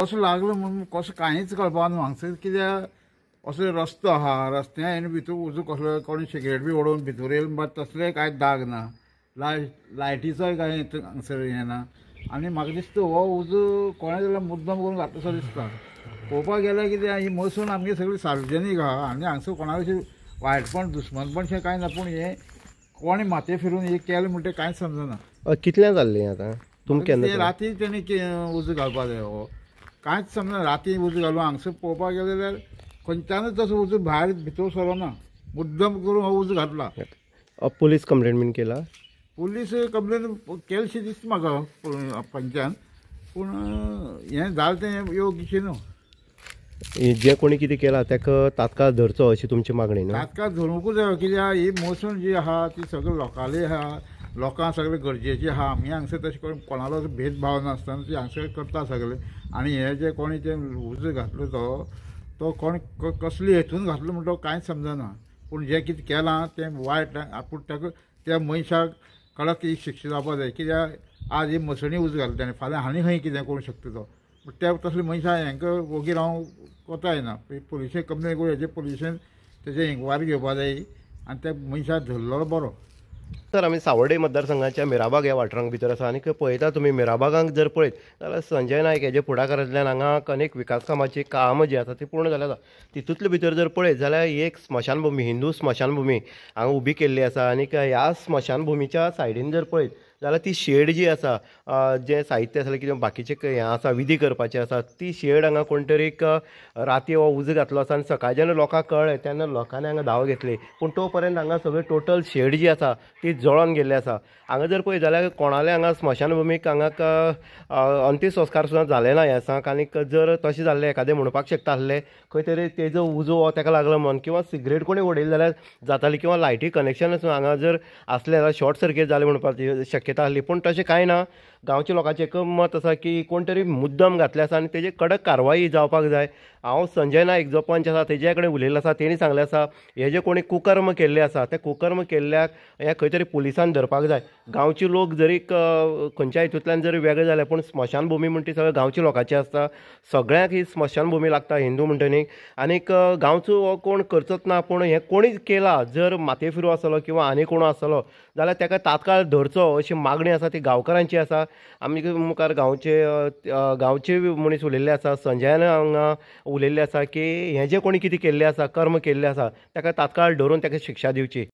कसं लागलं म्हणून कसं कांयच कळपाना हांगसर कित्याक असो रस्तो आहा रस्त्या येवन भितर उजो कसलो कोणी सिगरेट बी ओडोवन भितर येयला मात तसलें कांय दाग ना लायटीचोय कांय हांगसर हें ना आनी म्हाका दिसता हो उजो कोणें जाल्यार मुद्दम करून घातलो दिसता। पळोवपाक गेल्यार कितें ही मसून आमगे सगळी सार्वजनीक आहा आनी हांगसर कोणाक अशें वायटपण दुस्मानपणशें कांय ना, पूण हें कोणें माथये फिरून हें केलें म्हणटा कांयच समजना। कितल्या जाल्लें आतां तुमकां केन्ना राती तेणी उजो घालपा जाय हो कांयच समजना। राती उजो घालून हांगसर पळोवपाक गेले जाल्यार खंयच्यानूच तसो उजो भायर भितर सरोना, मुद्दम करून हो उजो घातला। पुलीस कंप्लेंट बीन केला? पुलीस कंप्लेन केलशी दिसता म्हाका पंचान, पूण हें जालें तें योग्यशें न्हू। जे कोणी कितें केला ताका तात्काळ धरचो अशी तुमची मागणी न्हू? तात्काळ धरूंकूच जाय, कित्याक ही मोसून जी आहा ती सगळी लोकाली आहा, लोकांक सगळें गरजेची आहा। आमी हांगसर तशें करून कोणालो भेदभाव नासतना ती हांगसर करता सगळें। आनी हे जे कोणी ते उजो घातलो तो कोण कसली हेतून घातलो म्हणटा कांयच समजना, पूण जें कितें केलां तें वायट। पूण ताका त्या मनशाक कडक ही शिक्षा जावपाक जाय, कित्याक आज ही मसणी उजो घातलो ताणें, फाल्यां हांणी खंय कितें करूंक शकता तो। पूण त्या तसले मनशां हांकां वोगी रावंक कोता येना। पुलिशेन कंप्लेन करून हेजे पुलिशेन तेजे इन्क्वायरी घेवपाक जाय आनी त्या मनशाक धरलो बरो। तर आमी सावर्डे मतदारसंघाच्या मिराबाग ह्या वाठारांत भितर आसा आनी पळयता तुमी मिराबागांक जर पळयत जाल्यार संजय नायक हेजे फुडाकारांतल्यान हांगा अनेक विकास कामाची कामां जी आसा ती पूर्ण जाल्या आसा। तितूंतले भितर जर पळयत जाल्यार ही एक स्मशानभुमी, हिंदू स्मशानभुमी हांगा उबी केल्ली आसा। आनी ह्या स्मशानभुमीच्या सायडीन जर पळयत जाल्यार ती शेड जी आसा, जे साहित्य आसा किंवा बाकीचे हें आसा विधी करपाचें आसा, ती शेड हांगा कोण तरी राती हो उजो घातलो आसा आनी सकाळी जेन्ना लोकांक कळ्ळें तेन्ना लोकांनी हांगा धांव घेतली, पूण तो पर्यंत हांगा सगळी टोटल शेड जी आसा ती जळोन गेल्ली आसा। हांगा जर पळयत जाल्यार कोणाले हांगा स्मशानभुमीक हांगा अंत्यसंस्कार सुद्दां जाले ना ह्या दिसाक। आनी जर तशें जाल्लें एखादें म्हणपाक शकता आसलें खंय तरी तेजो उजो हो ताका लागलो म्हण, किंवा सिगरेट कोणी उडयली जाल्यार जाताली, किंवा लायटी कनेक्शन हांगा जर आसलें जाल्यार शॉर्ट सर्कीट जालें म्हणपाची शक्यता आसली। पूण तशें कांय ना। गांवच्या लोकांचें एक मत आसा की कोण तरी मुद्दम घातलें आसा आनी तेजी कडक कारवाई जावपाक जाय। हांव संजय नायक जो पंच आसा तेजे कडेन उलयल्लो आसा, तेणी सांगलें आसा हे जे कोणी कुकर्म केल्ले आसा ते कुकर्म केल्ल्याक हे खंय तरी पुलिसान धरपाक जाय। गांवचे लोक जरी खंयच्या हितूंतल्यान जरी वेगळे जाले पूण स्मशानभुमी म्हणटा ती सगळ्या गांवच्या लोकांची आसता, सगळ्यांक ही स्मशानभुमी लागता हिंदू म्हणटनीक। आनीक गांवचो हो कोण करचोच ना, पूण हें कोणी केला जर माथये फिरू आसलो किंवा आनी कोण आसलो जाल्यार ताका तात्काळ धरचो अशी मागणी आसा ती गांवकारांची आसा। आमी मुखार गांवचे मनीस उलयल्ले आसा, संजयान हांगा उलयल्ले आसा की हें जें कोणी कितें केल्लें आसा कर्म केल्लें आसा ताका तात्काळ धरून ताका शिक्षा दिवची।